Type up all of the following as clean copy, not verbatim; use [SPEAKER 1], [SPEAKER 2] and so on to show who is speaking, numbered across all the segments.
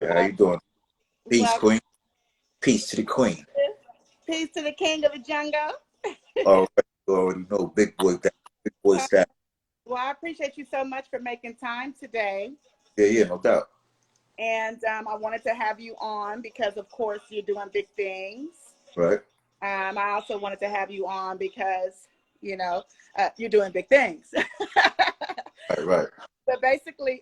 [SPEAKER 1] How you doing? Peace,
[SPEAKER 2] Well,
[SPEAKER 1] Queen. Peace to the Queen.
[SPEAKER 2] peace to the king of the jungle.
[SPEAKER 1] All right, you already know, big boy, that big boy
[SPEAKER 2] Uh,
[SPEAKER 1] status.
[SPEAKER 2] well, I appreciate you so much for making time today.
[SPEAKER 1] Yeah, yeah, no doubt.
[SPEAKER 2] And I wanted to have you on because, of course, you're doing big things.
[SPEAKER 1] Right,
[SPEAKER 2] I also wanted to have you on because, you know, you're doing big things.
[SPEAKER 1] right, right.
[SPEAKER 2] But basically,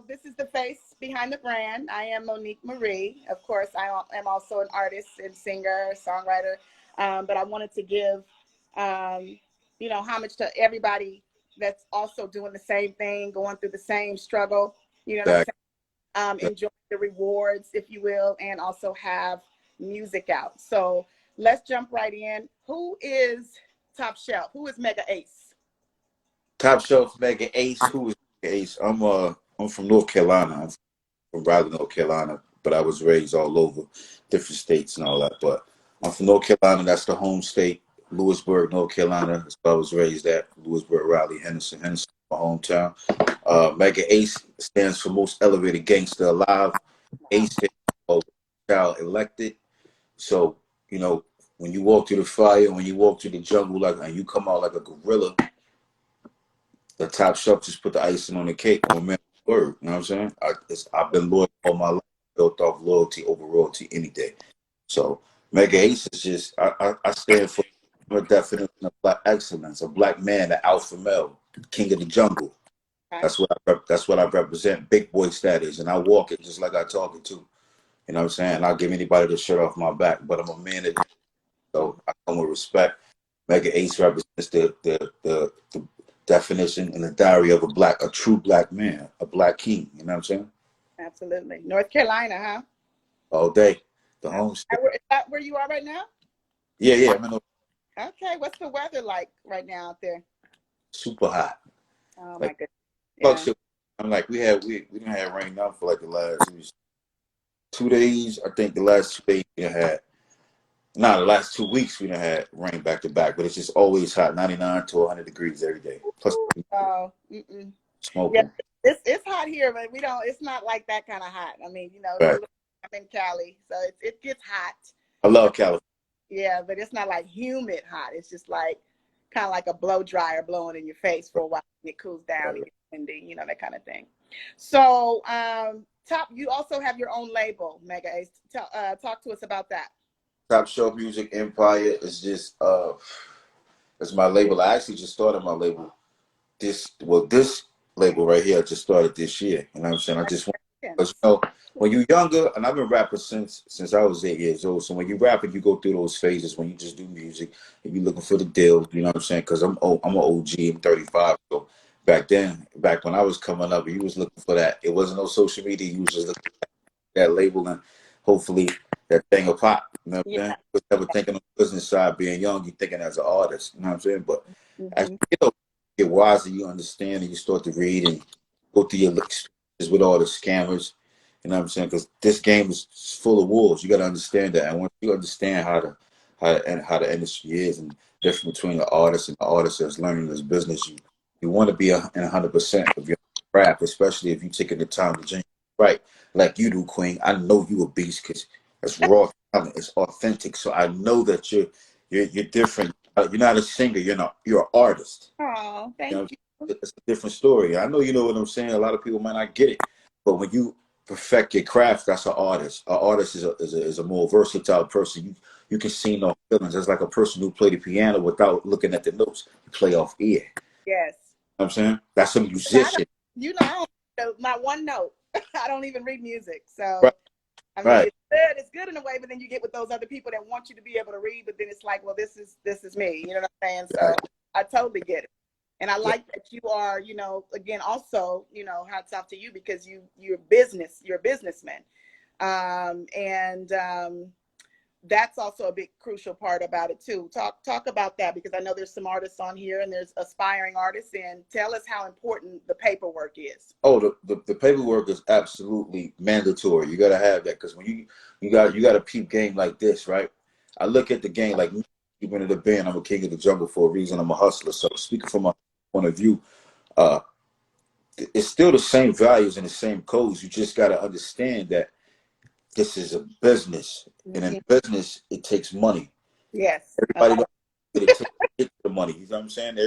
[SPEAKER 2] this is the face behind the brand. I am Monique Marie. Of course, am also an artist and singer, songwriter. But I wanted to give, homage to everybody that's also doing the same thing, going through the same struggle. You know what I'm
[SPEAKER 1] Back.
[SPEAKER 2] saying? Enjoy the rewards, if you will, and also have music out. So let's jump right in. Who is Top Shelf? Who is Mega Ace?
[SPEAKER 1] Top shelf mega ace. Who is Mega Ace? I'm from North Carolina. I'm from Raleigh, North Carolina, but I was raised all over different states and all that. But I'm from North Carolina. That's the home state. Lewisburg, North Carolina. That's where I was raised at. Lewisburg, Raleigh, Henderson, my hometown. Mega Ace stands for most elevated gangster alive.
[SPEAKER 2] Wow.
[SPEAKER 1] Ace stands for child elected. So, you know, when you walk through the fire, when you walk through the jungle, like, and you come out like a gorilla, the top shelf just put the icing on the cake on man's word. You know what I'm saying? I've been loyal all my life, built off loyalty over royalty any day. So, Mega Ace is just, I stand for a definition of black excellence, a black man, the alpha male, king of the jungle.
[SPEAKER 2] Okay.
[SPEAKER 1] That's what I represent, big boy status, and I walk it just like I talk it too. You know what I'm saying? I'll give anybody the shirt off my back, but I'm a man of so I come with respect. Mega Ace represents the definition and the diary of a true black man, a black king. You know what I'm saying?
[SPEAKER 2] Absolutely. North Carolina, huh?
[SPEAKER 1] All day, the
[SPEAKER 2] Okay.
[SPEAKER 1] home state.
[SPEAKER 2] Is that where you are right now?
[SPEAKER 1] Yeah, yeah. I'm in a
[SPEAKER 2] Okay. What's the weather like right now out there?
[SPEAKER 1] super hot.
[SPEAKER 2] Oh my
[SPEAKER 1] Like
[SPEAKER 2] goodness.
[SPEAKER 1] fuck
[SPEAKER 2] Yeah.
[SPEAKER 1] shit. I'm like we didn't have rain now for like the last it was 2 days. I think the last 2 days we had. Nah, the last 2 weeks we done had rain back to back, but it's just always hot, 99 to 100 degrees every day. Plus
[SPEAKER 2] Oh, mm-mm. Yeah.
[SPEAKER 1] smoking.
[SPEAKER 2] It's hot here, but we don't. It's not like that kind of hot. I mean, it's a
[SPEAKER 1] Right.
[SPEAKER 2] little. I'm in Cali, so it gets hot.
[SPEAKER 1] I
[SPEAKER 2] But
[SPEAKER 1] love California.
[SPEAKER 2] yeah, but it's not like humid hot. It's just like kind of like a blow dryer blowing in your face for a while, and it cools down and
[SPEAKER 1] Right.
[SPEAKER 2] gets windy. That kind of thing. So, top. You also have your own label, Mega Ace. Talk to us about that.
[SPEAKER 1] Top Shelf Music Empire is just it's my label. I actually just started my label. This label right here I just started this year. You know what I'm saying? I just want because when you're younger, and I've been rapping since I was 8 years old. So when you rapping, you go through those phases when you just do music and you looking for the deal. You know what I'm saying? Because I'm old, I'm an OG. I'm 35. So back when I was coming up, you was looking for that. It wasn't no social media. You was just looking that label and hopefully that thing will pop. You know what
[SPEAKER 2] Yeah.
[SPEAKER 1] I'm saying? You was never thinking on the business side, being young, you thinking as an artist. You know what I'm saying? But as
[SPEAKER 2] Hmm.
[SPEAKER 1] you get wiser, you understand and you start to read and go through your experiences with all the scammers. You know what I'm saying? Because this game is full of wolves. You got to understand that. And once you understand how the industry is and difference between the artist and the artist that's learning this business, you want to be in 100% of your craft, especially if you taking the time to change right like you do, Queen. I know you a beast because it's raw talent, it's authentic. So I know that you're different. You're not a singer. You're an artist.
[SPEAKER 2] Oh,
[SPEAKER 1] You know,
[SPEAKER 2] thank you.
[SPEAKER 1] it's a different story. I know you know what I'm saying. A lot of people might not get it, but when you perfect your craft, that's an artist. An artist is a more versatile person. You can see no feelings. It's like a person who play the piano without looking at the notes. You play off ear. You know
[SPEAKER 2] Yes.
[SPEAKER 1] what I'm saying? That's a
[SPEAKER 2] I don't,
[SPEAKER 1] musician.
[SPEAKER 2] I don't know my one note. I don't even read music.
[SPEAKER 1] Right.
[SPEAKER 2] So, I mean,
[SPEAKER 1] Right.
[SPEAKER 2] it's good. It's good in a way, but then you get with those other people that want you to be able to read, but then it's like, well, this is me. You know what I'm saying? So
[SPEAKER 1] Right.
[SPEAKER 2] I totally get it. And I
[SPEAKER 1] Right.
[SPEAKER 2] like that you are, again, also, hats off to you because you're a businessman. And that's also a big crucial part about it too. Talk about that because I know there's some artists on here and there's aspiring artists, and tell us how important the paperwork is.
[SPEAKER 1] Oh, the paperwork is absolutely mandatory. You got to have that because when you got a peep game like this, right? I look at the game like me, you've been in the band. I'm a king of the jungle for a reason. I'm a hustler. So speaking from my point of view, uh, it's still the same values and the same codes. You just got to understand that this is a business, and in business, it takes money.
[SPEAKER 2] Yes.
[SPEAKER 1] Everybody don't get it to get the money. You know what I'm saying?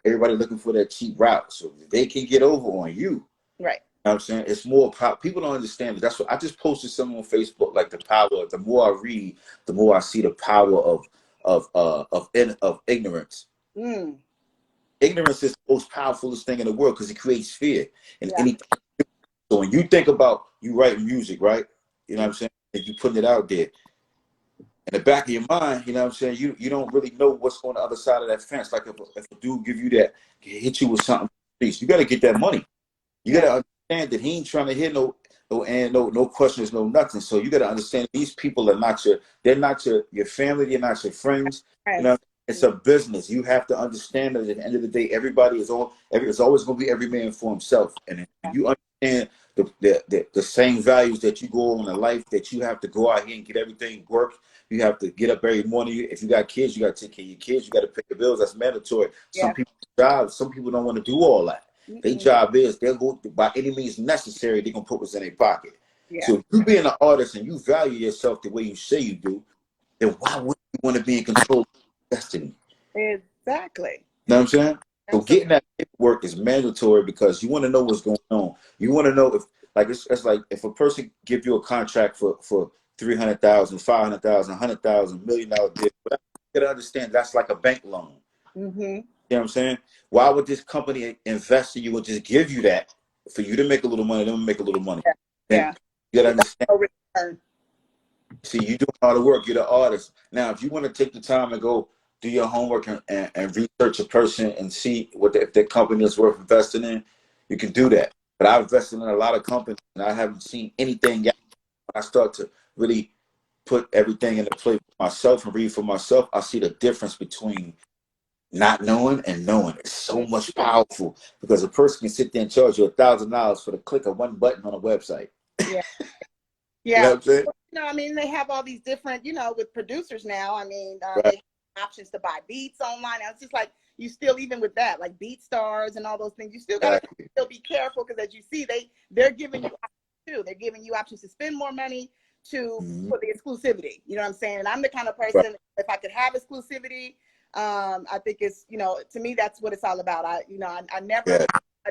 [SPEAKER 1] Everybody looking for that cheap route, so they can get over on you.
[SPEAKER 2] Right.
[SPEAKER 1] You know what I'm saying? It's more people don't understand it. That's what I just posted something on Facebook. Like the power. The more I read, the more I see the power of ignorance.
[SPEAKER 2] Mm.
[SPEAKER 1] Ignorance is the most powerful thing in the world because it creates fear. And
[SPEAKER 2] Yeah.
[SPEAKER 1] anything. So when you think about you writing music, right? You know what I'm saying? And you putting it out there. In the back of your mind, you know what I'm saying? You don't really know what's on the other side of that fence. Like if a dude give you that, hit you with something, you got to get that money. You
[SPEAKER 2] Yeah.
[SPEAKER 1] gotta understand that he ain't trying to hear no questions, no nothing. So you gotta understand these people are not they're not your family, they're not your friends. You
[SPEAKER 2] Right.
[SPEAKER 1] know, it's a business. You have to understand that at the end of the day, everybody is it's always gonna be every man for himself. And you understand the same values that you go on in life, that you have to go out here and get everything work. You have to get up every morning. If you got kids, you got to take care of your kids. You got to pay the bills. That's mandatory.
[SPEAKER 2] Yeah.
[SPEAKER 1] Some people don't want to do all that. Their job is they'll go by any means necessary. They're gonna put what's in their pocket.
[SPEAKER 2] Yeah.
[SPEAKER 1] So if you being an artist and you value yourself the way you say you do, then why wouldn't you want to be in control of your destiny?
[SPEAKER 2] Exactly.
[SPEAKER 1] You know what I'm saying? So
[SPEAKER 2] Absolutely.
[SPEAKER 1] getting that paperwork is mandatory because you want to know what's going on. You want to know if, like, it's like if a person give you a contract for 300,000, 500,000, 100,000, $1 million deal, whatever, you gotta understand that's like a bank loan.
[SPEAKER 2] Mm-hmm.
[SPEAKER 1] You know what I'm saying? Why would this company invest in you and just give you that for you to make a little money, them make a little money?
[SPEAKER 2] Yeah.
[SPEAKER 1] Then
[SPEAKER 2] Yeah.
[SPEAKER 1] you gotta
[SPEAKER 2] Without
[SPEAKER 1] understand.
[SPEAKER 2] no return.
[SPEAKER 1] See, you doing all the work. You're the artist. Now, if you want to take the time and go do your homework and research a person and see if their company is worth investing in, you can do that. But I've invested in a lot of companies and I haven't seen anything yet. When I start to really put everything into play for myself and read for myself, I see the difference between not knowing and knowing. It's so much powerful because a person can sit there and charge you $1,000 for the click of one button on a website.
[SPEAKER 2] Yeah.
[SPEAKER 1] You know
[SPEAKER 2] Yeah.
[SPEAKER 1] what I'm saying?
[SPEAKER 2] Well, I mean, they have all these different, with producers now. I mean,
[SPEAKER 1] Right.
[SPEAKER 2] they have options to buy beats online. Now, it's just like you still, even with that, like Beat Stars and all those things, you still got to
[SPEAKER 1] Exactly.
[SPEAKER 2] still be careful because, as you see, they're giving you options too. They're giving you options to spend more money
[SPEAKER 1] Mm-hmm.
[SPEAKER 2] for the exclusivity. You know what I'm saying? And I'm the kind of
[SPEAKER 1] Right.
[SPEAKER 2] person, if I could have exclusivity, I think it's, to me, that's what it's all about. I
[SPEAKER 1] Yeah.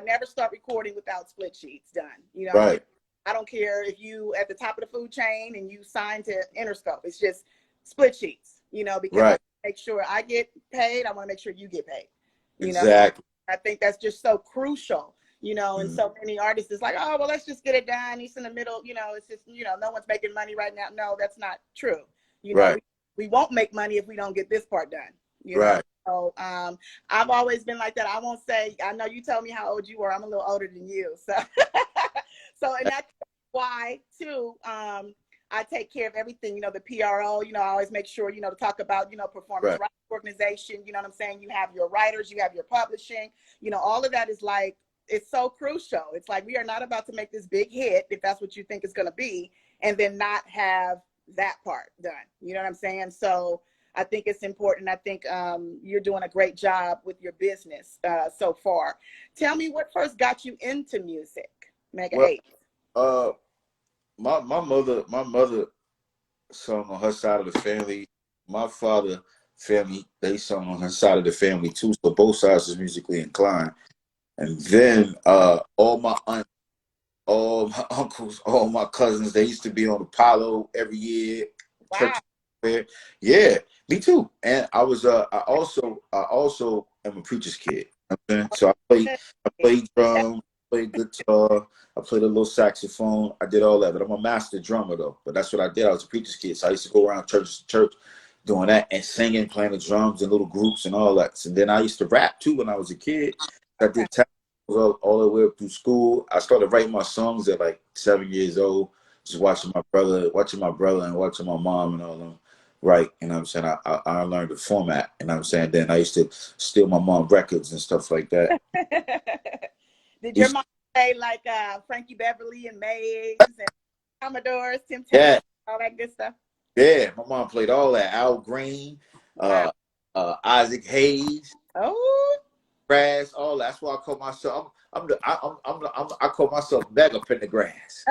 [SPEAKER 2] never start recording without split sheets done.
[SPEAKER 1] Right.
[SPEAKER 2] I don't care if you at the top of the food chain and you sign to Interscope. It's just split sheets, because I
[SPEAKER 1] Right.
[SPEAKER 2] make sure I get paid. I want to make sure you get paid. You know,
[SPEAKER 1] Exactly.
[SPEAKER 2] I think that's just so crucial. And
[SPEAKER 1] Mm-hmm.
[SPEAKER 2] so many artists is like, oh, well, let's just get it done. He's in the middle. It's just, no one's making money right now. No, that's not true. You know,
[SPEAKER 1] Right.
[SPEAKER 2] we won't make money if we don't get this part done. You know,
[SPEAKER 1] Right.
[SPEAKER 2] so I've always been like that. I won't say. I know you told me how old you were. I'm a little older than you, so and that's why too. I take care of everything. The PRO. I always make sure to talk about performance
[SPEAKER 1] Right.
[SPEAKER 2] rights organization. You know what I'm saying? You have your writers. You have your publishing. All of that is like, it's so crucial. It's like, we are not about to make this big hit, if that's what you think it's going to be, and then not have that part done. You know what I'm saying? So I think it's important. I think you're doing a great job with your business so far. Tell me what first got you into music, Mega
[SPEAKER 1] Well,
[SPEAKER 2] 8.
[SPEAKER 1] uh, my mother sung on her side of the family. My father family, they sung on her side of the family too. So both sides is musically inclined. And then all my uncles, all my cousins, they used to be on Apollo every year, church
[SPEAKER 2] Wow.
[SPEAKER 1] fair. Yeah, me too. And I also am a preacher's kid. You know what I'm saying? So I played drums, played guitar, I played a little saxophone. I did all that, but I'm a master drummer though. But that's what I did. I was a preacher's kid, so I used to go around church to church doing that and singing, playing the drums in little groups and all that. And then I used to rap too when I was a kid. I
[SPEAKER 2] Okay.
[SPEAKER 1] did all the way up through school. I started writing my songs at like 7 years old, just watching my brother and watching my mom and all them write. You know what I'm saying? I learned the format. You know what I'm saying? Then I used to steal my mom records and stuff like that.
[SPEAKER 2] Did your
[SPEAKER 1] Used-
[SPEAKER 2] mom play like Frankie Beverly and Mays and Commodores, Temptations,
[SPEAKER 1] yeah,
[SPEAKER 2] all that good stuff?
[SPEAKER 1] yeah. My mom played all that. Al Green,
[SPEAKER 2] Wow.
[SPEAKER 1] Isaac Hayes,
[SPEAKER 2] Oh,
[SPEAKER 1] Brass, all that. That's why I call myself. I call myself mega up in the grass.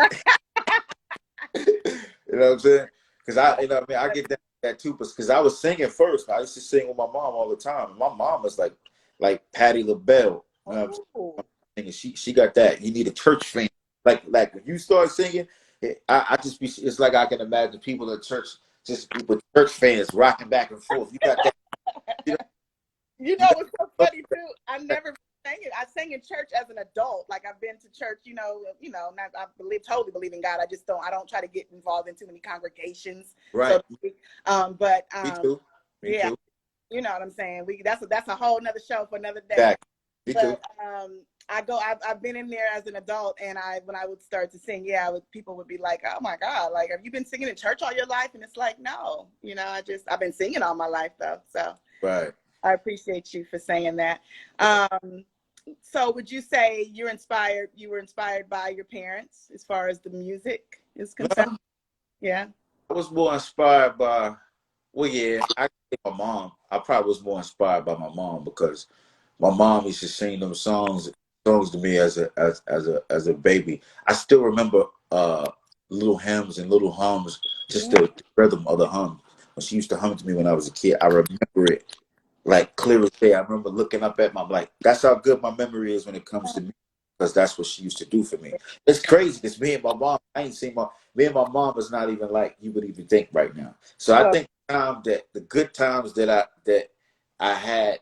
[SPEAKER 1] You know what I'm saying? Because you know what I mean, I get that too. Because I was singing first. I used to sing with my mom all the time. My mom was like Patti LaBelle. You know what I'm
[SPEAKER 2] Oh,
[SPEAKER 1] saying? She got that. You need a church fan. Like when you start singing, I just be. It's like I can imagine people at church just with church fans rocking back and forth. You got that. You know,
[SPEAKER 2] you
[SPEAKER 1] you
[SPEAKER 2] know
[SPEAKER 1] got
[SPEAKER 2] what's so funny too? I never sang it. I sang in church as an adult. Like I've been to church, not, I totally believe in God. I don't try to get involved in too many congregations. So,
[SPEAKER 1] right.
[SPEAKER 2] but
[SPEAKER 1] Me too. Me
[SPEAKER 2] yeah,
[SPEAKER 1] too.
[SPEAKER 2] you know what I'm saying. That's a whole nother show for another day.
[SPEAKER 1] Exactly. Me too.
[SPEAKER 2] But I've been in there as an adult, and when I would start to sing, yeah, people would be like, "Oh my God, like have you been singing in church all your life?" And it's like, no, I've been singing all my life though. So
[SPEAKER 1] Right.
[SPEAKER 2] I appreciate you for saying that. So would you say you were inspired by your parents as far as the music is concerned?
[SPEAKER 1] No,
[SPEAKER 2] Yeah.
[SPEAKER 1] I was more inspired by. Well, yeah, I think my mom. I probably was more inspired by my mom because my mom used to sing them songs to me as a baby. I still remember little hymns and little hums, just
[SPEAKER 2] Yeah.
[SPEAKER 1] the rhythm of the hum. When she used to hum to me when I was a kid, I remember it like clear as day. I remember looking up at my like that's how good my memory is when it comes to me because that's what she used to do for me. It's crazy because me and my mom, I ain't seen my me and my mom is not even like you would even think right now. So I
[SPEAKER 2] Well,
[SPEAKER 1] think the good times that I had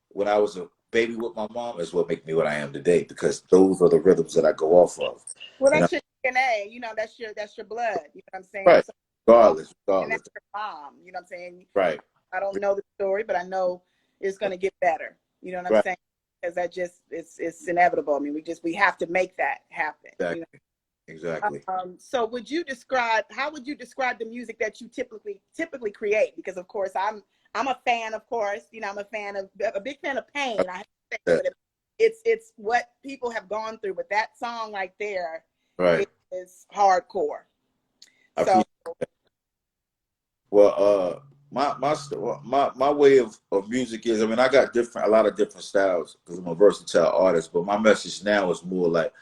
[SPEAKER 1] when I was a baby with my mom is what make me what I am today because those are the rhythms that I go off of.
[SPEAKER 2] well,
[SPEAKER 1] You know,
[SPEAKER 2] that's your DNA. That's your blood. You know what I'm saying?
[SPEAKER 1] right?
[SPEAKER 2] So, oh, and
[SPEAKER 1] Regardless.
[SPEAKER 2] that's your mom. You know what I'm saying?
[SPEAKER 1] Right,
[SPEAKER 2] I don't know the story, but I know it's going to get better. You know what I'm
[SPEAKER 1] right.
[SPEAKER 2] saying? Because that just it's inevitable. I mean, we have to make that happen.
[SPEAKER 1] Exactly, exactly.
[SPEAKER 2] So how would you describe the music that you typically create? Because of course I'm a fan, of course. I'm a big fan of Pain. I have to say,
[SPEAKER 1] Yeah,
[SPEAKER 2] but it's what people have gone through. But that song right there
[SPEAKER 1] right.
[SPEAKER 2] is hardcore.
[SPEAKER 1] I
[SPEAKER 2] So
[SPEAKER 1] appreciate. Well, my way of music is. I mean, I got a lot of different styles because I'm a versatile artist. But my message now is more like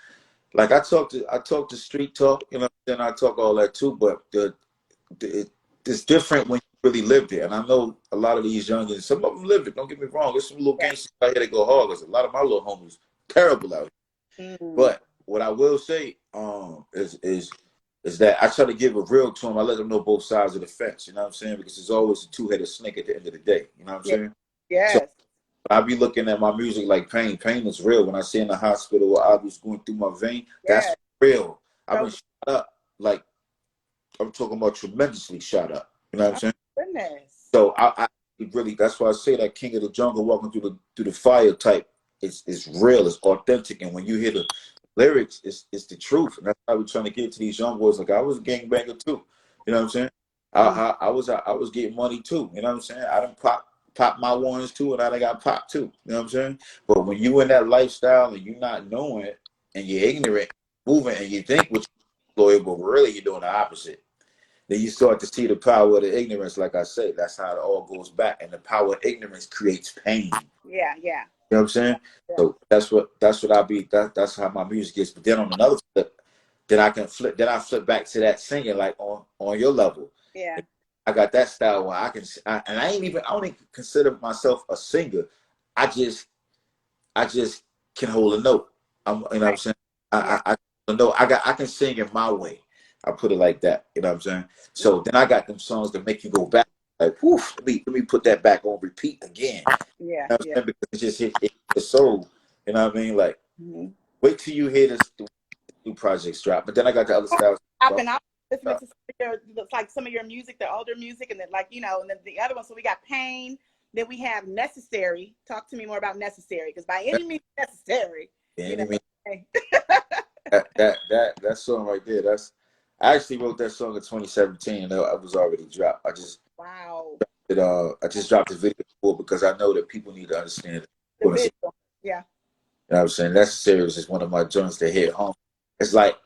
[SPEAKER 1] I talk to street talk. Then I talk all that too. But it's different when you really lived it. And I know a lot of these youngins, some of them lived it. Don't get me wrong. There's some little
[SPEAKER 2] yeah.
[SPEAKER 1] gangsters out here that go hard. Cause a lot of my little homies terrible out here.
[SPEAKER 2] Mm,
[SPEAKER 1] But what I will say is that I try to give a real to them. I let them know both sides of the fence. You know what I'm saying? Because there's always a two-headed snake at the end of the day. You know what I'm
[SPEAKER 2] yeah.
[SPEAKER 1] saying? So
[SPEAKER 2] Yes.
[SPEAKER 1] I be looking at my music like pain. Pain is real. When I see in the hospital or I was going through my vein, that's
[SPEAKER 2] Yes.
[SPEAKER 1] real. I've been
[SPEAKER 2] So
[SPEAKER 1] shot up. Like I'm talking about tremendously shot up. You know what I'm
[SPEAKER 2] oh,
[SPEAKER 1] saying?
[SPEAKER 2] goodness.
[SPEAKER 1] So I really that's why I say that King of the Jungle walking through the fire type is real, it's authentic, and when you hear the lyrics, it's the truth, and that's how we're trying to get to these young boys. Like I was a gangbanger too, you know what I'm saying?
[SPEAKER 2] Mm,
[SPEAKER 1] I was getting money too, you know what I'm saying? I done pop my ones too, and I done got popped too, you know what I'm saying? But when you in that lifestyle and you're not knowing it, and you're ignorant, moving, and you think what you're loyal, but really you're doing the opposite. Then you start to see the power of the ignorance. Like I say, that's how it all goes back. And the power of ignorance creates pain.
[SPEAKER 2] yeah. Yeah.
[SPEAKER 1] You know what I'm saying?
[SPEAKER 2] Yeah.
[SPEAKER 1] So that's what I be. That's how my music is. But then on another flip, then I can flip. Then I flip back to that singing, like on your level.
[SPEAKER 2] Yeah.
[SPEAKER 1] I got that style where and I don't even consider myself a singer. I just I just can hold a note. You know what I'm
[SPEAKER 2] Right.
[SPEAKER 1] saying?
[SPEAKER 2] Yeah.
[SPEAKER 1] I know I can sing in my way. I put it like that. You know what I'm saying?
[SPEAKER 2] Mm,
[SPEAKER 1] So then I got them songs that make you go back. Like, whew, let me put that back on repeat again.
[SPEAKER 2] yeah.
[SPEAKER 1] You know what I'm
[SPEAKER 2] Yeah.
[SPEAKER 1] saying? Because it just hit the soul. You know what I mean? Like,
[SPEAKER 2] Mhm.
[SPEAKER 1] wait till you hear the new projects drop. But then I got the other styles.
[SPEAKER 2] I've been out listening to some of your music, the older music, and then and then the other one. So we got Pain. Then we have Necessary. Talk to me more about Necessary, because by any means necessary, you know.
[SPEAKER 1] Any
[SPEAKER 2] Hey.
[SPEAKER 1] that song right there. I actually wrote that song in 2017, and it was already dropped.
[SPEAKER 2] Wow.
[SPEAKER 1] I just dropped the video for it because I know that people need to understand it.
[SPEAKER 2] The visual. Yeah.
[SPEAKER 1] You know what I'm saying? Necessary is one of my joints that hit home. It's like,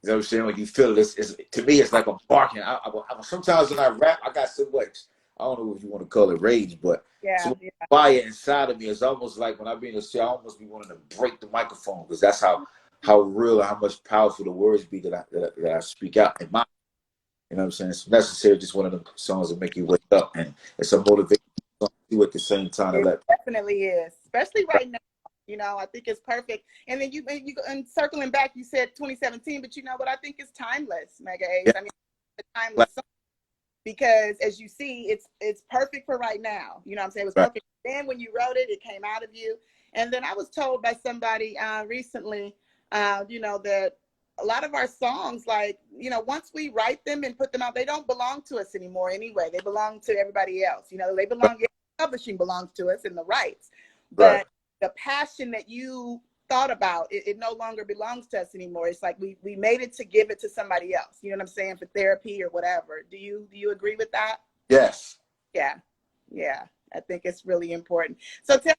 [SPEAKER 1] you know what I'm saying? When you feel it, to me, it's like I'm barking. Sometimes when I rap, I got so much. I don't know if you want to call it rage, but it's
[SPEAKER 2] Yeah,
[SPEAKER 1] a
[SPEAKER 2] yeah.
[SPEAKER 1] fire inside of me. It's almost like when I be in the show, I almost be wanting to break the microphone because that's how real and how much powerful the words be that I speak out in my. You know what I'm saying? It's necessary. Just one of the songs that make you wake up, and it's a motivation song too at the same time to
[SPEAKER 2] It
[SPEAKER 1] let.
[SPEAKER 2] definitely is, especially right now. You know, I think it's perfect. And then and circling back, you said 2017, but you know what? I think it's timeless, Mega Ace.
[SPEAKER 1] Yeah,
[SPEAKER 2] I mean, it's a
[SPEAKER 1] like,
[SPEAKER 2] timeless song because, as you see, it's perfect for right now. You know what I'm saying? It was
[SPEAKER 1] right.
[SPEAKER 2] perfect then when you wrote it. It came out of you. And then I was told by somebody recently, you know, that a lot of our songs, like, you know, once we write them and put them out, they don't belong to us anymore anyway. They belong to everybody else. You know, they belong, yeah, publishing belongs to us and the rights.
[SPEAKER 1] Right.
[SPEAKER 2] But the passion that you thought about, it no longer belongs to us anymore. It's like we made it to give it to somebody else. You know what I'm saying? For therapy or whatever. Do you agree with that?
[SPEAKER 1] Yes.
[SPEAKER 2] Yeah. Yeah. I think it's really important. So tell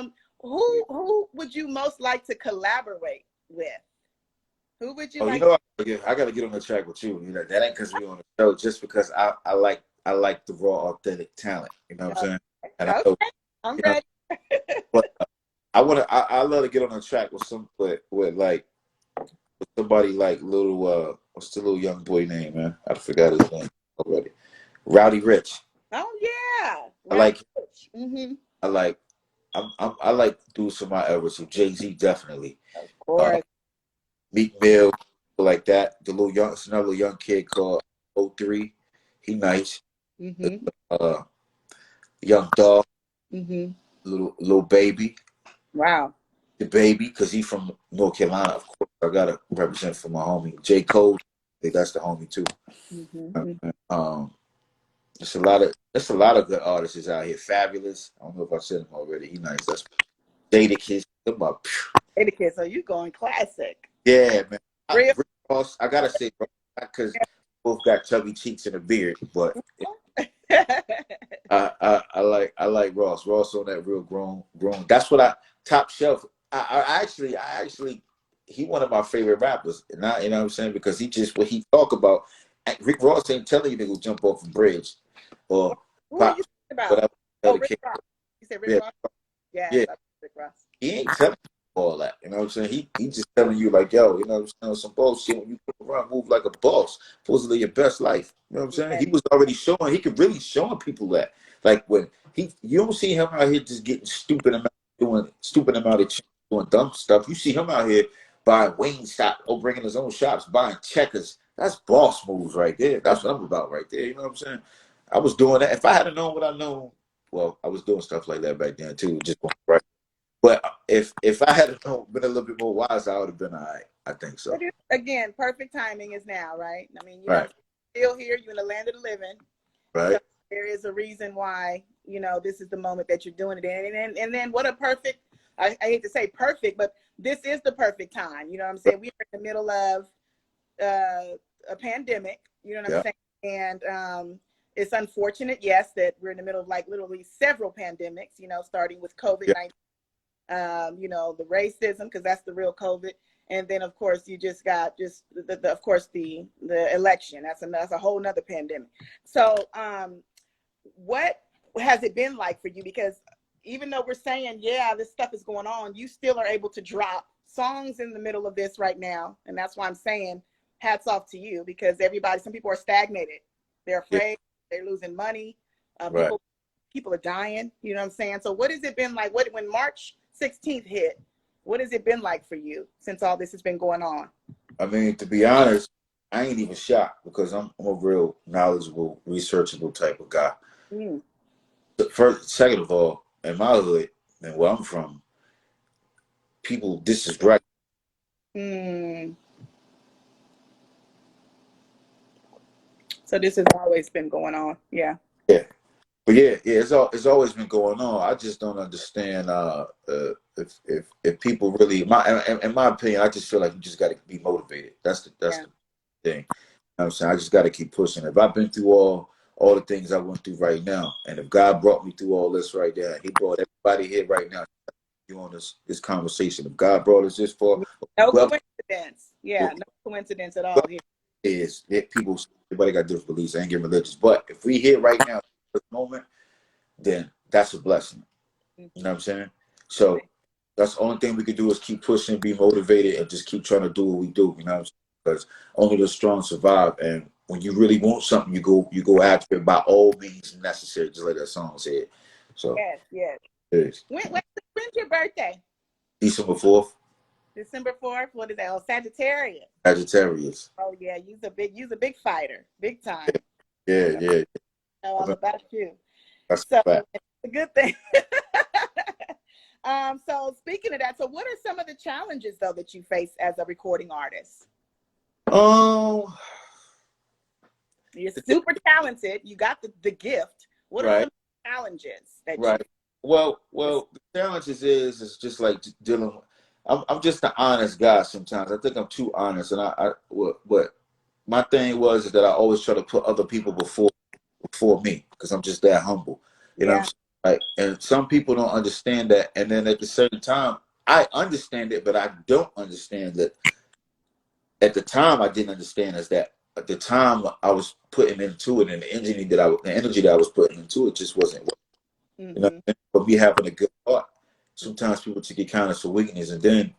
[SPEAKER 2] me, who would you most like to collaborate with? Who would you
[SPEAKER 1] Oh, you
[SPEAKER 2] like?
[SPEAKER 1] know, I gotta get on the track with you. You know, that ain't because we on the show, just because I like the raw, authentic talent. You know what I'm
[SPEAKER 2] Okay.
[SPEAKER 1] saying? And I know,
[SPEAKER 2] Okay. I'm
[SPEAKER 1] you know,
[SPEAKER 2] ready.
[SPEAKER 1] but I love to get on the track with with somebody like little what's the little young boy name, man? I forgot his name already. Rowdy Rich.
[SPEAKER 2] Oh yeah.
[SPEAKER 1] I
[SPEAKER 2] Rowdy
[SPEAKER 1] like
[SPEAKER 2] Rich. Mm-hmm.
[SPEAKER 1] I like I like dudes from my era. So Jay-Z definitely.
[SPEAKER 2] Of
[SPEAKER 1] Uh,
[SPEAKER 2] course.
[SPEAKER 1] Meek Mill, like that. The little young, it's another young kid called O3. He nice.
[SPEAKER 2] Mm-hmm.
[SPEAKER 1] Uh, Young Dog,
[SPEAKER 2] Mm-hmm.
[SPEAKER 1] little baby,
[SPEAKER 2] Wow.
[SPEAKER 1] the baby, because he from North Carolina. Of course, I gotta represent for my homie J Cole. I think that's the homie too.
[SPEAKER 2] Mm-hmm.
[SPEAKER 1] Um, it's a lot of good artists out here. Fabulous. I don't know if I said him already. He nice. That's Jada Kiss. Them up.
[SPEAKER 2] Etiquette. So you going classic?
[SPEAKER 1] Yeah, man.
[SPEAKER 2] Real.
[SPEAKER 1] Rick Ross. I gotta say, because both got chubby cheeks and a beard, but I like Ross. Ross on that real grown. That's what I top shelf. I actually he one of my favorite rappers, and you know what I'm saying, because he just what he talk about. Rick Ross ain't telling you to go jump off a bridge or
[SPEAKER 2] Who are you
[SPEAKER 1] pop
[SPEAKER 2] talking about?
[SPEAKER 1] whatever.
[SPEAKER 2] Oh, Rick Ross. You said Rick
[SPEAKER 1] Yeah,
[SPEAKER 2] Ross? Yes,
[SPEAKER 1] yeah.
[SPEAKER 2] I Rick Ross.
[SPEAKER 1] He ain't telling you all that. You know what I'm saying? He just telling you like, yo, you know what I'm saying, some bullshit. When you come around, move like a boss. Supposed to live your best life. You know what I'm saying?
[SPEAKER 2] Yeah.
[SPEAKER 1] He was already showing. He could really showing people that. Like when you don't see him out here just getting doing stupid amount of doing dumb stuff. You see him out here buying Wayne shop or bringing his own shops, buying checkers. That's boss moves right there. That's what I'm about right there. You know what I'm saying? I was doing that. If I had known what I know, well, I was doing stuff like that back then too. Just right. But if I had been a little bit more wise, I would have been all right. I think so.
[SPEAKER 2] But again, perfect timing is now, right? I mean, you know,
[SPEAKER 1] Right.
[SPEAKER 2] I'm still here. You're in the land of the living. So
[SPEAKER 1] Right.
[SPEAKER 2] there is a reason why, you know, this is the moment that you're doing it in. And then what a perfect, I hate to say perfect, but this is the perfect time. You know what I'm saying? We're in the middle of a pandemic, you know what I'm
[SPEAKER 1] Yeah.
[SPEAKER 2] saying? And it's unfortunate, yes, that we're in the middle of like literally several pandemics, you know, starting with
[SPEAKER 1] Yeah.
[SPEAKER 2] COVID-19, you know, the racism, because that's the real COVID. And then, of course, you just got just of course, the election. That's a whole nother pandemic. So, what has it been like for you? Because even though we're saying, yeah, this stuff is going on, you still are able to drop songs in the middle of this right now. And that's why I'm saying hats off to you, because some people are stagnated. They're
[SPEAKER 1] Yeah.
[SPEAKER 2] afraid, they're losing money.
[SPEAKER 1] Right.
[SPEAKER 2] People are dying. You know what I'm saying? So what has it been like? When March 16th hit, what has it been like for you since all this has been going on?
[SPEAKER 1] I mean, to be honest, I ain't even shocked because I'm a real knowledgeable, researchable type of guy.
[SPEAKER 2] Mm.
[SPEAKER 1] First, second of all, in my hood and where I'm from, people disrespect.
[SPEAKER 2] Mm. So this has always been going on. Yeah.
[SPEAKER 1] Yeah. But yeah, it's always been going on. I just don't understand if people really in my opinion, I just feel like you just got to be motivated. That's
[SPEAKER 2] Yeah.
[SPEAKER 1] the thing. You know what I'm saying? I just got to keep pushing. If I've been through all the things I went through right now, and if God brought me through all this right there, He brought everybody here right now. You on this conversation. If God brought us this far,
[SPEAKER 2] No
[SPEAKER 1] whoever,
[SPEAKER 2] coincidence. Yeah, no coincidence at all
[SPEAKER 1] whoever
[SPEAKER 2] here.
[SPEAKER 1] it is, that people, everybody got different beliefs. I ain't getting religious, but if we here right now, this moment, then that's a blessing.
[SPEAKER 2] Mhm.
[SPEAKER 1] You know what I'm saying? So
[SPEAKER 2] Right.
[SPEAKER 1] that's the only thing we can do is keep pushing, be motivated, and just keep trying to do what we do. You know what I'm saying? Because only the strong survive. And when you really want something, you go after it by all means necessary, just like that song said. So
[SPEAKER 2] Yes, yes.
[SPEAKER 1] it is.
[SPEAKER 2] When's your birthday?
[SPEAKER 1] December 4th,
[SPEAKER 2] December 4th. What is that? Oh, Sagittarius.
[SPEAKER 1] Sagittarius.
[SPEAKER 2] Oh yeah, you's a big fighter, big time.
[SPEAKER 1] Yeah,
[SPEAKER 2] So
[SPEAKER 1] yeah.
[SPEAKER 2] I know
[SPEAKER 1] I
[SPEAKER 2] all
[SPEAKER 1] mean,
[SPEAKER 2] about you.
[SPEAKER 1] that's
[SPEAKER 2] So
[SPEAKER 1] a fact.
[SPEAKER 2] it's a good thing. So speaking of that, so what are some of the challenges though that you face as a recording artist?
[SPEAKER 1] Um,
[SPEAKER 2] You're super talented. You got the gift. What are
[SPEAKER 1] right,
[SPEAKER 2] some challenges that you
[SPEAKER 1] right.
[SPEAKER 2] face?
[SPEAKER 1] Well, the challenges is just like dealing. I'm just an honest guy. Sometimes I think I'm too honest, and what my thing was is that I always try to put other people before me because I'm just that humble. You know what I'm
[SPEAKER 2] Yeah.
[SPEAKER 1] saying? Like, and some people don't understand that, and then at the same time, I understand it, but I don't understand that. At the time, I didn't understand is that at the time I was putting into it, and the energy that I was putting into it just wasn't working. You know,
[SPEAKER 2] Mm-hmm.
[SPEAKER 1] but me having a good heart, sometimes people take it kind of for weakness, and then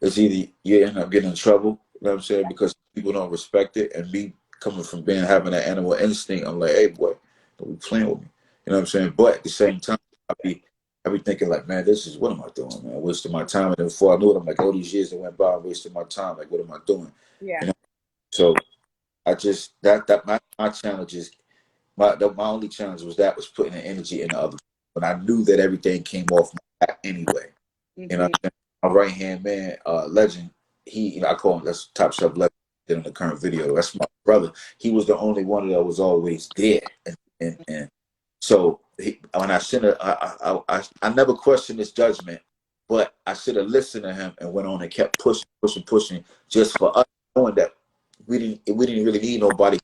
[SPEAKER 1] it's either you end up getting in trouble, you know what I'm saying, because people don't respect it. And me coming from being having that animal instinct, I'm like, hey boy, don't be playing with me. You know what I'm saying? But at the same time, I be thinking like, man, this is what am I doing, man? I'm wasting my time. And then before I knew it, I'm like, all these years that went by, I'm wasting my time. Like, what am I doing?
[SPEAKER 2] Yeah.
[SPEAKER 1] You know? So I just that my challenge is my only challenge was putting the energy in the other. But I knew that everything came off my back anyway. You know,
[SPEAKER 2] Mm-hmm.
[SPEAKER 1] my right hand man, Legend. I call him that's Top Chef Legend in the current video. That's my brother. He was the only one that was always there, and so when I sent it, I never questioned his judgment, but I should have listened to him and went on and kept pushing, pushing, pushing, just for us knowing that we didn't really need nobody.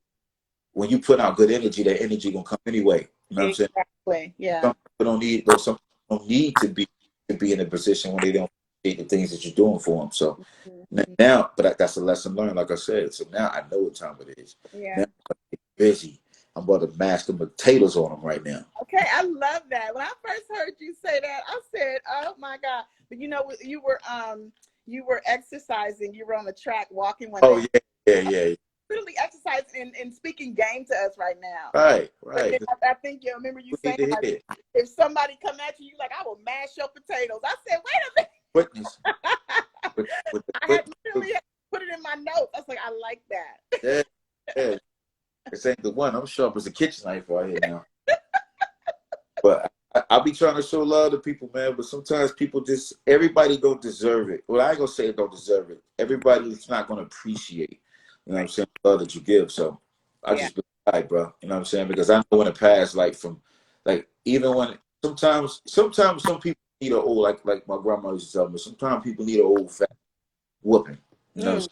[SPEAKER 1] When you put out good energy, that energy gonna come anyway. You know what I'm saying?
[SPEAKER 2] Exactly. Yeah.
[SPEAKER 1] Some people don't need those. Some people don't need to be in a position when they don't appreciate the things that you're doing for them. So
[SPEAKER 2] Mm-hmm.
[SPEAKER 1] now, but that's a lesson learned, like I said. So now I know what time it is. Now
[SPEAKER 2] Yeah.
[SPEAKER 1] I'm busy. I'm about to mash the potatoes on them right now.
[SPEAKER 2] Okay, I love that. When I first heard you say that, I said, "Oh my God!" But you were exercising. You were on the track walking one
[SPEAKER 1] Oh
[SPEAKER 2] day.
[SPEAKER 1] yeah, yeah, yeah.
[SPEAKER 2] Literally exercising and speaking game to us right now.
[SPEAKER 1] Right,
[SPEAKER 2] But
[SPEAKER 1] right.
[SPEAKER 2] then I think you remember you
[SPEAKER 1] We
[SPEAKER 2] saying
[SPEAKER 1] need to
[SPEAKER 2] like,
[SPEAKER 1] hear
[SPEAKER 2] if somebody come at you, you like, I will mash your potatoes. I said, wait
[SPEAKER 1] witness
[SPEAKER 2] a minute.
[SPEAKER 1] with the
[SPEAKER 2] I
[SPEAKER 1] good.
[SPEAKER 2] had literally had to put it in my notes. I was like, I like that.
[SPEAKER 1] Yeah, yeah. This ain't the one. I'm sharp as a kitchen knife right here now. But I be trying to show love to people, man. But sometimes people everybody don't deserve it. Well, I ain't gonna say it don't deserve it. Everybody's not gonna appreciate, you know what I'm
[SPEAKER 2] Right.
[SPEAKER 1] saying, the love that you give. So I
[SPEAKER 2] Yeah.
[SPEAKER 1] just be like, bro, you know what I'm saying? Because I know in the past, like even when sometimes some people need a old like my grandma used to tell me, sometimes people need an old fat whooping. You know what I'm
[SPEAKER 2] Mm,
[SPEAKER 1] saying?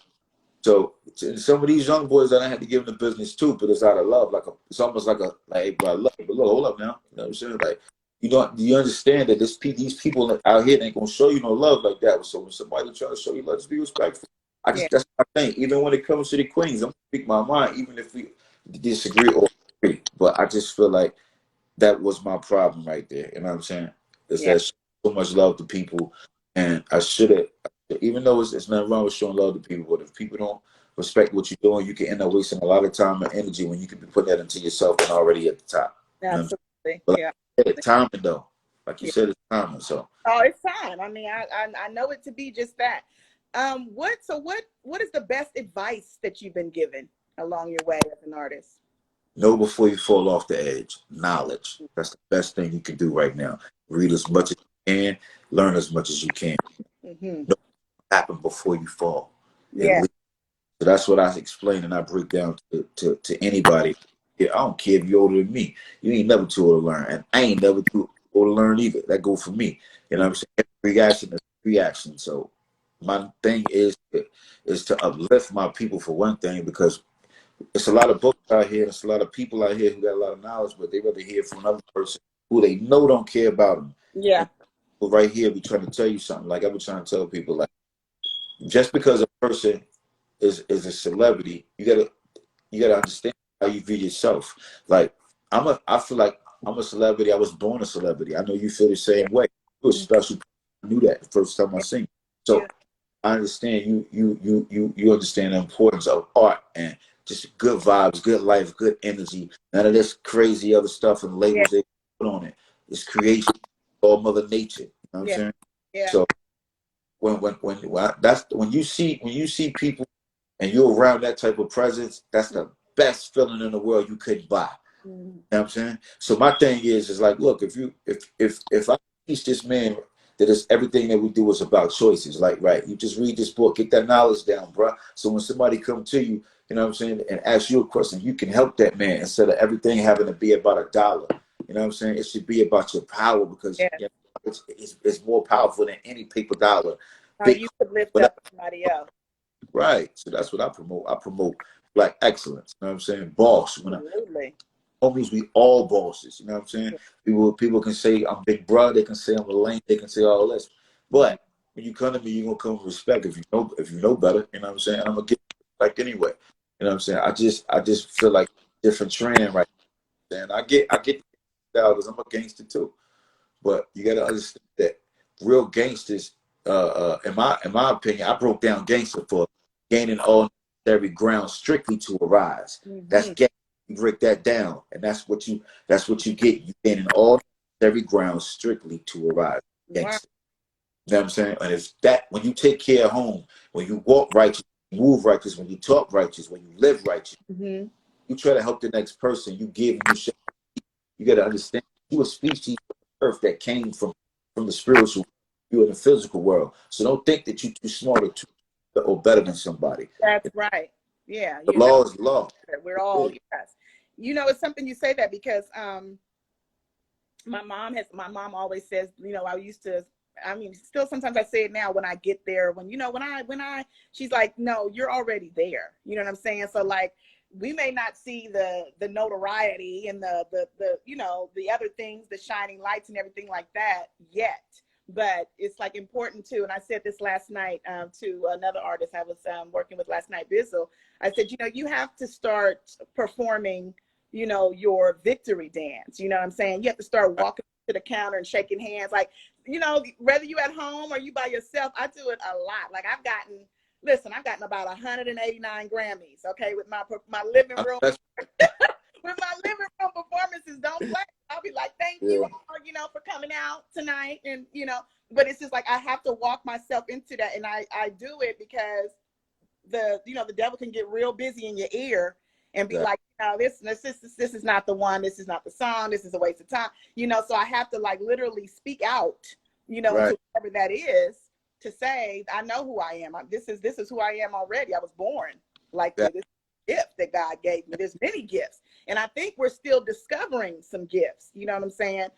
[SPEAKER 1] So some of these young boys that I had to give them the business too, but it's out of love. It's almost like, hey, bro, I love you, but look, hold up now. You know what I'm saying? Like, do you understand that these people out here ain't gonna show you no love like that? So when somebody try to show you love, just be respectful.
[SPEAKER 2] yeah.
[SPEAKER 1] That's my thing. Even when it comes to the queens, I'm gonna speak my mind, even if we disagree or agree. But I just feel like that was my problem right there. You know what I'm saying? Is
[SPEAKER 2] Yeah.
[SPEAKER 1] that so much love to people, and I should have, even though it's nothing wrong with showing love to people, but if people don't respect what you're doing, you can end up wasting a lot of time and energy when you could be putting that into yourself and already at the top. You know what I'm saying?
[SPEAKER 2] Absolutely.
[SPEAKER 1] But like
[SPEAKER 2] Yeah.
[SPEAKER 1] I said, timing though, like you
[SPEAKER 2] Yeah.
[SPEAKER 1] said, it's timing. So
[SPEAKER 2] Oh, it's time. I mean, I know it to be just that. What is the best advice that you've been given along your way as an artist?
[SPEAKER 1] know before you fall off the edge. Knowledge. That's the best thing you can do right now. Read as much as you can, learn as much as you can.
[SPEAKER 2] Mm-hmm.
[SPEAKER 1] Know what happened before you fall. At
[SPEAKER 2] Yeah.
[SPEAKER 1] least. So that's what I explain and I break down to anybody. Yeah, I don't care if you're older than me. You ain't never too old to learn. And I ain't never too old to learn either. That go for me. You know what I'm saying? Every reaction is a reaction. So my thing is to uplift my people for one thing, because it's a lot of books out here, it's a lot of people out here who got a lot of knowledge, but they rather hear from another person who they know don't care about them.
[SPEAKER 2] Yeah.
[SPEAKER 1] And people right here be trying to tell you something. Like I be trying to tell people, like, just because a person is a celebrity, you gotta understand how you view yourself. Like I feel like I'm a celebrity. I was born a celebrity. I know you feel the
[SPEAKER 2] Yeah.
[SPEAKER 1] same way. You a
[SPEAKER 2] Mhm.
[SPEAKER 1] special. I knew that the first time I
[SPEAKER 2] Yeah.
[SPEAKER 1] seen you.
[SPEAKER 2] Yeah.
[SPEAKER 1] So I understand you understand the importance of art and just good vibes, good life, good energy. None of this crazy other stuff and
[SPEAKER 2] Yeah.
[SPEAKER 1] labels they put on it. It's creation, all Mother Nature. You know what I'm
[SPEAKER 2] Yeah.
[SPEAKER 1] saying?
[SPEAKER 2] Yeah.
[SPEAKER 1] So that's when you see people and you're around that type of presence, that's the best feeling in the world you couldn't buy.
[SPEAKER 2] Mhm.
[SPEAKER 1] You know what I'm saying? So my thing is like, look, if I teach this man that is everything that we do is about choices, like right, you just read this book, get that knowledge down, bro. So when somebody come to you, you know what I'm saying, and ask you a question, you can help that man instead of everything having to be about a dollar. You know what I'm saying? It should be about your power because
[SPEAKER 2] Yeah.
[SPEAKER 1] you know, it's more powerful than any paper dollar,
[SPEAKER 2] How
[SPEAKER 1] Bitcoin,
[SPEAKER 2] you could lift
[SPEAKER 1] whatever.
[SPEAKER 2] up somebody else.
[SPEAKER 1] Right. So that's what I promote. I promote black excellence. You know what I'm saying? Boss. When I
[SPEAKER 2] Absolutely.
[SPEAKER 1] homies, we all bosses. You know what I'm saying?
[SPEAKER 2] Yeah.
[SPEAKER 1] People can say I'm big brother, they can say I'm a lane, they can say all this.
[SPEAKER 2] Mhm.
[SPEAKER 1] But when you come to me, you're gonna come with respect if you know better, you know what I'm saying? And I'm gonna get respect anyway. You know what I'm saying? I just feel like different trend right now. And I get style because I'm a gangster too. But you gotta understand that real gangsters, in my opinion, I broke down gangster for gaining all necessary ground strictly to arise. That's
[SPEAKER 2] Mhm.
[SPEAKER 1] gang. You break that down, and that's what you get. You gaining all necessary ground strictly to arise.
[SPEAKER 2] Wow.
[SPEAKER 1] Gangster. You know what I'm saying? And it's that when you take care of home, when you walk righteous, move righteous, when you talk righteous, when you live righteous,
[SPEAKER 2] Mhm.
[SPEAKER 1] you try to help the next person. You give and you share. You got to understand you a species of earth that came from the spiritual, you in the physical world. So don't think that you're too smart or better than somebody.
[SPEAKER 2] That's right. Yeah.
[SPEAKER 1] The
[SPEAKER 2] You know,
[SPEAKER 1] law is the law.
[SPEAKER 2] we're all, yes. You know, it's something you say that because my mom always says, you know, I used to, I mean, still sometimes I say it now when I get there, when, you know, when I she's like, no, you're already there. You know what I'm saying? So like, we may not see the notoriety and the you know, the other things, the shining lights and everything like that yet, but it's like important too. And I said this last night to another artist I was working with last night, Bizzle. I said, you know, you have to start performing, you know, your victory dance. You know what I'm saying? You have to start walking to the counter and shaking hands. Like, you know, whether you at home or you by yourself, I do it a lot. Like I've gotten about 189 Grammys, okay, with my living room,
[SPEAKER 1] That's,
[SPEAKER 2] with my living room performances. Don't play. I'll be like, thank you
[SPEAKER 1] yeah,
[SPEAKER 2] all, you know, for coming out tonight. And, you know, but it's just like I have to walk myself into that. And I do it because the devil can get real busy in your ear and be
[SPEAKER 1] that,
[SPEAKER 2] like, no, this is not the one, this is not the song, this is a waste of time, you know. So I have to like literally speak out, you know,
[SPEAKER 1] right.
[SPEAKER 2] into whatever that is, to say I know who I am. This is who I am already. I was born like
[SPEAKER 1] That,
[SPEAKER 2] this gift that God gave me. There's many gifts, and I think we're still discovering some gifts, you know what I'm saying?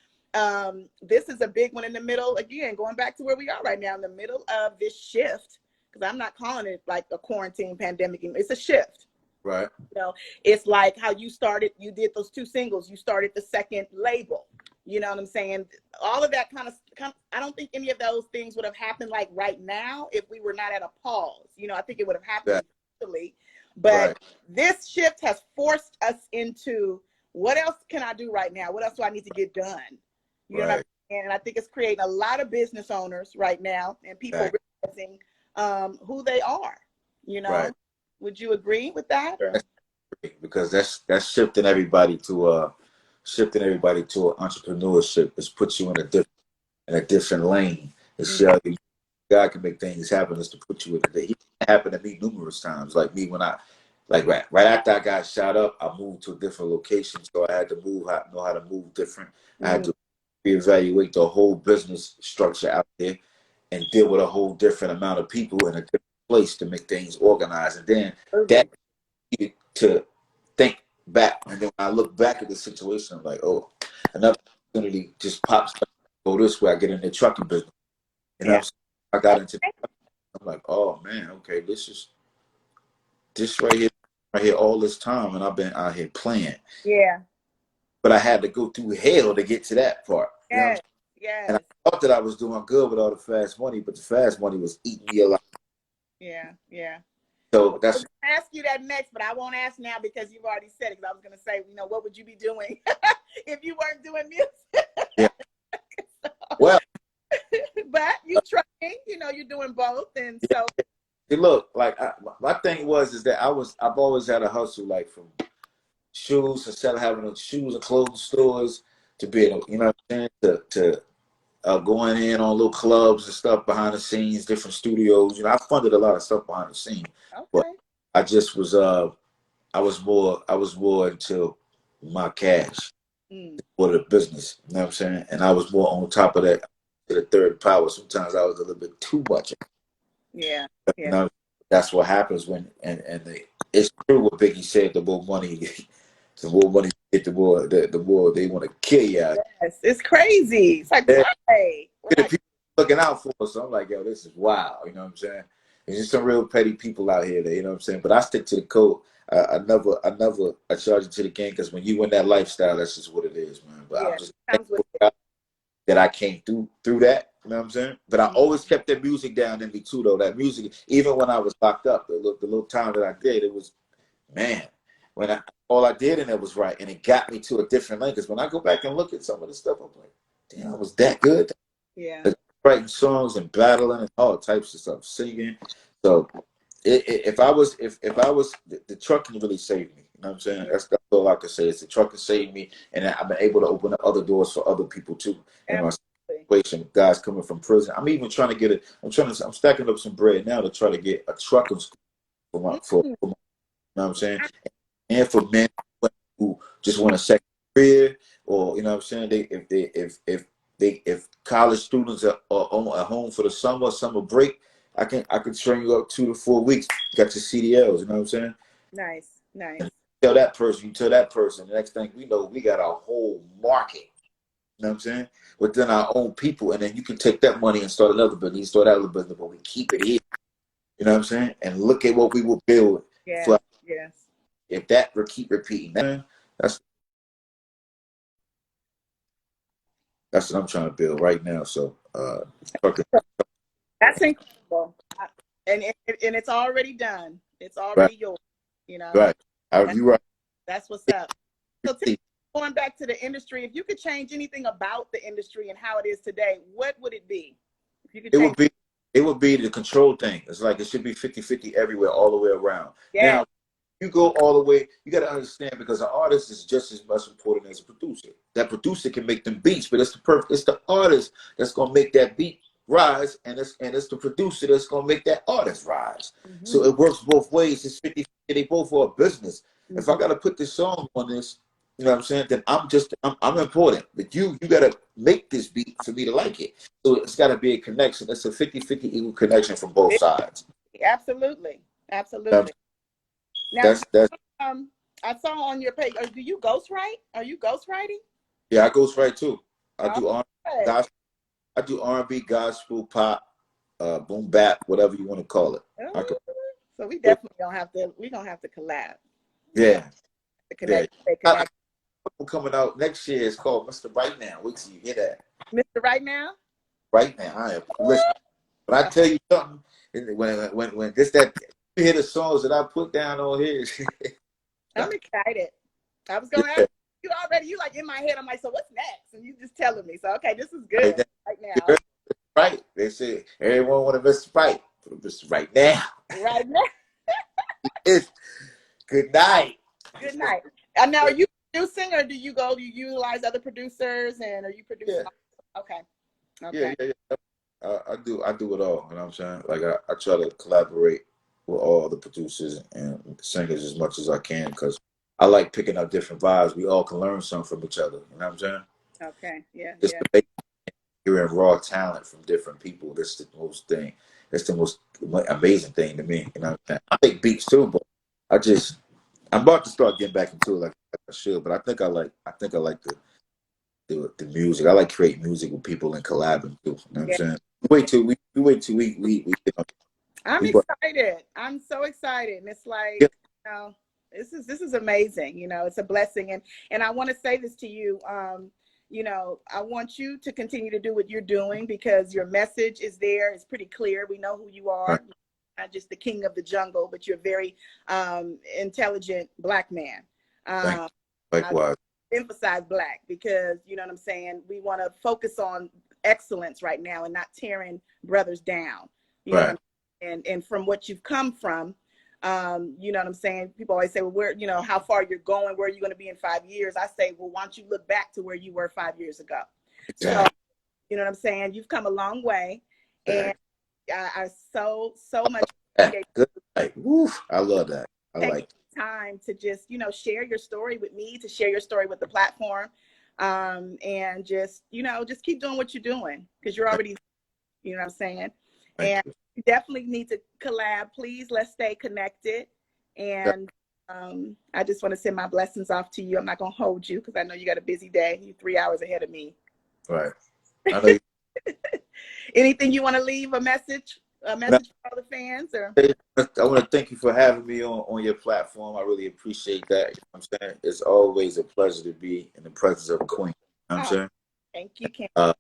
[SPEAKER 2] This is a big one in the middle, again, going back to where we are right now in the middle of this shift, because I'm not calling it like a quarantine pandemic. It's a shift.
[SPEAKER 1] right.
[SPEAKER 2] You know, it's like how you did those two singles, you started the second label. You know what I'm saying? All of that I don't think any of those things would have happened like right now if we were not at a pause. You know, I think it would have happened
[SPEAKER 1] That,
[SPEAKER 2] eventually. But
[SPEAKER 1] right.
[SPEAKER 2] this shift has forced us into what else can I do right now? What else do I need to get done? You know what I'm
[SPEAKER 1] Right.
[SPEAKER 2] saying? And I think it's creating a lot of business owners right now and people
[SPEAKER 1] That,
[SPEAKER 2] realizing who they are. You
[SPEAKER 1] right.
[SPEAKER 2] know, would you agree with that? Or
[SPEAKER 1] That's great because that's shifting everybody to entrepreneurship. It's put you in a different lane. It's
[SPEAKER 2] mm-hmm.
[SPEAKER 1] God can make things happen is to put you in a day. He happened to me numerous times. Like me when right after I got shot up, I moved to a different location. So I had to know how to move different. I had
[SPEAKER 2] Mm-hmm.
[SPEAKER 1] to reevaluate the whole business structure out there and deal with a whole different amount of people in a different place to make things organized. And then that
[SPEAKER 2] Absolutely.
[SPEAKER 1] needed to think back. And then when I look back at the situation, I'm like, oh, another opportunity just pops up. Go this way. I get in the trucking business. You know what I'm
[SPEAKER 2] Yeah.
[SPEAKER 1] saying? I got into
[SPEAKER 2] Okay.
[SPEAKER 1] I'm like, oh man, okay, this is this right here all this time, and I've been out here playing.
[SPEAKER 2] Yeah.
[SPEAKER 1] But I had to go through hell to get to that part. You know what I'm
[SPEAKER 2] Yes.
[SPEAKER 1] saying? And I
[SPEAKER 2] Yes.
[SPEAKER 1] thought that I was doing good with all the fast money, but the fast money was eating me alive.
[SPEAKER 2] Yeah. Yeah.
[SPEAKER 1] So
[SPEAKER 2] Well, I was
[SPEAKER 1] that's
[SPEAKER 2] going to ask you that next, but I won't ask now because you've already said it. Because I was going to say, you know, what would you be doing if you weren't doing music.
[SPEAKER 1] Yeah. Well,
[SPEAKER 2] But you trying, you know, you're doing both, and
[SPEAKER 1] yeah.
[SPEAKER 2] so
[SPEAKER 1] See, look, like my thing is that I've always had a hustle, like from shoes, instead of having shoes and clothing stores, to be able, you know what I'm saying, to going in on little clubs and stuff behind the scenes, different studios. You know, I funded a lot of stuff behind the scenes, but
[SPEAKER 2] okay.
[SPEAKER 1] I just was I was more into my cash
[SPEAKER 2] Mm,
[SPEAKER 1] for the business. You know what I'm saying? And I was more on top of that to the third power. Sometimes I was a little bit too much.
[SPEAKER 2] yeah,
[SPEAKER 1] You
[SPEAKER 2] yeah.
[SPEAKER 1] know, that's what happens when it's true what Biggie said. The more money, the more money you get, the more they want to kill you out.
[SPEAKER 2] Yes, it's crazy. It's like,
[SPEAKER 1] There.
[SPEAKER 2] why? We're
[SPEAKER 1] The
[SPEAKER 2] like,
[SPEAKER 1] people looking out for us. So I'm like, yo, this is wild. You know what I'm saying? There's just some real petty people out here. That, you know what I'm saying? But I stick to the code. I charge it to the game because when you in that lifestyle, that's just what it is, man. But I'm
[SPEAKER 2] yeah,
[SPEAKER 1] just
[SPEAKER 2] comes with
[SPEAKER 1] thankful
[SPEAKER 2] it.
[SPEAKER 1] that I came through that. You know what I'm saying? But I
[SPEAKER 2] Mm,
[SPEAKER 1] always kept that music down in me too, though. That music, even when I was locked up, the little time that I did, it was, man, when all I did in it was right, and it got me to a different lane. Because when I go back and look at some of the stuff, I'm like, damn, I was that good.
[SPEAKER 2] yeah,
[SPEAKER 1] Like, writing songs and battling and all types of stuff, singing. So if I was the truck can really save me. You know what I'm saying?
[SPEAKER 2] yeah,
[SPEAKER 1] That's all I can say is the truck can save me, and I've been able to open up other doors for other people too. In my
[SPEAKER 2] absolutely.
[SPEAKER 1] situation, guys coming from prison. I'm even trying to get it. I'm stacking up some bread now to try to get a trucking school
[SPEAKER 2] Mm,
[SPEAKER 1] for my, you know what I'm saying? And for men who just want a second career, or you know what I'm saying, if college students are at home for the summer break, I can train you up 2 to 4 weeks. Got your CDLs, you know what I'm saying?
[SPEAKER 2] nice, nice.
[SPEAKER 1] And tell that person, you tell that person. The next thing we know, we got a whole market. You know what I'm saying? Within our own people, and then you can take that money and start another business, start that other business, but we keep it here. You know what I'm saying? And look at what we will build
[SPEAKER 2] Yes,
[SPEAKER 1] for
[SPEAKER 2] yes.
[SPEAKER 1] if that we keep repeating. That's That's what I'm trying to build right now. So, fucking
[SPEAKER 2] That's incredible. And it's already done. It's
[SPEAKER 1] right,
[SPEAKER 2] already yours. You know,
[SPEAKER 1] right.
[SPEAKER 2] that's,
[SPEAKER 1] You right.
[SPEAKER 2] that's what's up. So going back to the industry, if you could change anything about the industry and how it is today, what would it be? If you could
[SPEAKER 1] It
[SPEAKER 2] change,
[SPEAKER 1] would be it would be the control thing. It's like it should be 50-50 everywhere, all the way around.
[SPEAKER 2] yeah.
[SPEAKER 1] Now, you go all the way, you got to understand because an artist is just as much important as a producer. That producer can make them beats, but it's the artist that's gonna make that beat rise, and it's the producer that's gonna make that artist rise. So
[SPEAKER 2] Mm-hmm.
[SPEAKER 1] it works both ways. It's 50. They both are a business. If I
[SPEAKER 2] Mm-hmm.
[SPEAKER 1] gotta put this song on this, you know what I'm saying, then I'm important. But you gotta make this beat for me to like it. So it's gotta be a connection. It's a 50-50 equal connection from both sides.
[SPEAKER 2] Absolutely,
[SPEAKER 1] Um,
[SPEAKER 2] absolutely. Now,
[SPEAKER 1] that's
[SPEAKER 2] um, I saw on your page. Do you ghostwrite? Are you ghostwriting?
[SPEAKER 1] yeah, I goes right too. I do R
[SPEAKER 2] Okay.
[SPEAKER 1] gospel, I do R&B, gospel, pop, boom bap, whatever you want to call it. I
[SPEAKER 2] Ooh,
[SPEAKER 1] could,
[SPEAKER 2] so we definitely gonna have to. We gonna have to collab. We gonna
[SPEAKER 1] yeah,
[SPEAKER 2] have to
[SPEAKER 1] yeah.
[SPEAKER 2] connect. Stay
[SPEAKER 1] I
[SPEAKER 2] connect.
[SPEAKER 1] coming out next year. It's called Mr. Right Now. Wait till you hear that.
[SPEAKER 2] Mr. Right now.
[SPEAKER 1] Right now, I am. Listen, when I tell you something, when this that you hear the songs that I put down on here.
[SPEAKER 2] I'm excited. I was gonna ask
[SPEAKER 1] Yeah,
[SPEAKER 2] you already. You like in my head. I'm like, so what's next? And you just telling me. So okay, this is good
[SPEAKER 1] right now,
[SPEAKER 2] right now.
[SPEAKER 1] right. They say everyone want to Mr. Right, but Mr. Right now.
[SPEAKER 2] Right now.
[SPEAKER 1] It's good night.
[SPEAKER 2] Good night. And now, are you producing, or do you go? Do you utilize other producers, and are you
[SPEAKER 1] Yeah,
[SPEAKER 2] producing? Okay.
[SPEAKER 1] yeah,
[SPEAKER 2] Okay.
[SPEAKER 1] yeah, yeah. I do it all. You know what I'm saying? Like I try to collaborate with all the producers and singers as much as I can because I like picking up different vibes. We all can learn something from each other. You know what I'm saying?
[SPEAKER 2] Okay. Yeah.
[SPEAKER 1] Just
[SPEAKER 2] Yeah.
[SPEAKER 1] to make hearing raw talent from different people. That's the most thing. That's the most amazing thing to me. You know what I'm saying? I make beats too, but I'm about to start getting back into it like I should. But I like the music. I like creating music with people and collabing too. You know what I'm
[SPEAKER 2] Yeah.
[SPEAKER 1] saying? We get on
[SPEAKER 2] I'm
[SPEAKER 1] we but
[SPEAKER 2] excited. I'm so excited, and it's
[SPEAKER 1] yeah,
[SPEAKER 2] like, you know, this is amazing. You know, it's a blessing, and I want to say this to you. You know, I want you to continue to do what you're doing because your message is there. It's pretty clear. We know who you
[SPEAKER 1] right,
[SPEAKER 2] are. Not just the king of the jungle, but you're a very intelligent black man.
[SPEAKER 1] thank
[SPEAKER 2] Um,
[SPEAKER 1] you.
[SPEAKER 2] I
[SPEAKER 1] Likewise.
[SPEAKER 2] emphasize Black because, you know what I'm saying, we want to focus on excellence right now and not tearing brothers down, you know what
[SPEAKER 1] Right.
[SPEAKER 2] I'm saying? And from what you've come from, you know what I'm saying? People always say, well, where, you know, how far you're going, where are you going to be in 5 years? I say, well, why don't you look back to where you were 5 years ago? So,
[SPEAKER 1] Exactly.
[SPEAKER 2] you know what I'm saying? You've come a long way. And
[SPEAKER 1] Exactly.
[SPEAKER 2] I so much
[SPEAKER 1] Yeah,
[SPEAKER 2] appreciate
[SPEAKER 1] good. Like, woof, I love that. I
[SPEAKER 2] taking
[SPEAKER 1] like
[SPEAKER 2] time to just, you know, share your story with me, to share your story with the platform. And just, you know, just keep doing what you're doing because you're
[SPEAKER 1] it.
[SPEAKER 2] already, you know what I'm saying?
[SPEAKER 1] Thank
[SPEAKER 2] And
[SPEAKER 1] you.
[SPEAKER 2] you definitely need to collab. Please, let's stay connected. And I just want to send my blessings off to you. I'm not going to hold you because I know you got a busy day. You're 3 hours ahead of me.
[SPEAKER 1] Right. I know you.
[SPEAKER 2] Anything you want to leave a message for all the fans or?
[SPEAKER 1] I want to thank you for having me on your platform. I really appreciate that. You know what I'm saying? It's always a pleasure to be in the presence of a queen. You know what I'm
[SPEAKER 2] Oh,
[SPEAKER 1] saying?
[SPEAKER 2] thank you, Ken.
[SPEAKER 1] Uh,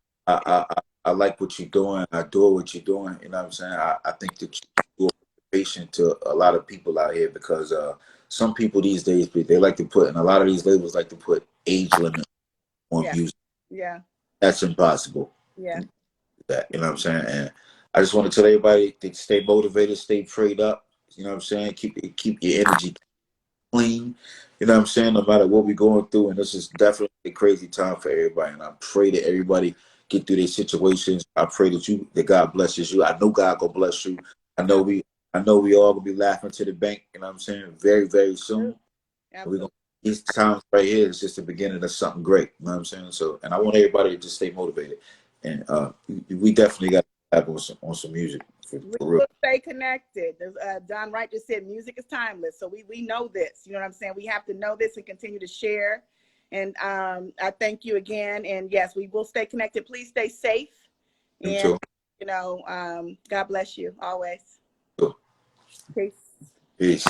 [SPEAKER 1] I like what you're doing. I adore what you're doing. You know what I'm saying? I think that you are patient to a lot of people out here because some people these days, they like to put, and a lot of these labels like to put age limit on
[SPEAKER 2] Yeah,
[SPEAKER 1] music.
[SPEAKER 2] yeah,
[SPEAKER 1] That's impossible.
[SPEAKER 2] yeah.
[SPEAKER 1] That, you know what I'm saying? And I just want to tell everybody to stay motivated, stay prayed up. You know what I'm saying? Keep your energy clean. You know what I'm saying? No matter what we're going through, and this is definitely a crazy time for everybody. And I pray that everybody get through their situations. I pray that God blesses you. I know God gonna bless you. I know
[SPEAKER 2] Oh,
[SPEAKER 1] we I know we all gonna be laughing to the bank. You know what I'm saying? Very very soon. We're
[SPEAKER 2] absolutely.
[SPEAKER 1] gonna these times right here is just the beginning of something great. You know what I'm saying? So, and I want everybody to just stay motivated. And we definitely got to have on some music
[SPEAKER 2] We
[SPEAKER 1] for real.
[SPEAKER 2] will stay connected. Don Wright just said music is timeless. So we know this. You know what I'm saying? We have to know this and continue to share. And I thank you again. And yes, we will stay connected. Please stay safe.
[SPEAKER 1] You
[SPEAKER 2] And,
[SPEAKER 1] too.
[SPEAKER 2] you know, God bless you always.
[SPEAKER 1] Cool.
[SPEAKER 2] Peace.
[SPEAKER 1] Peace.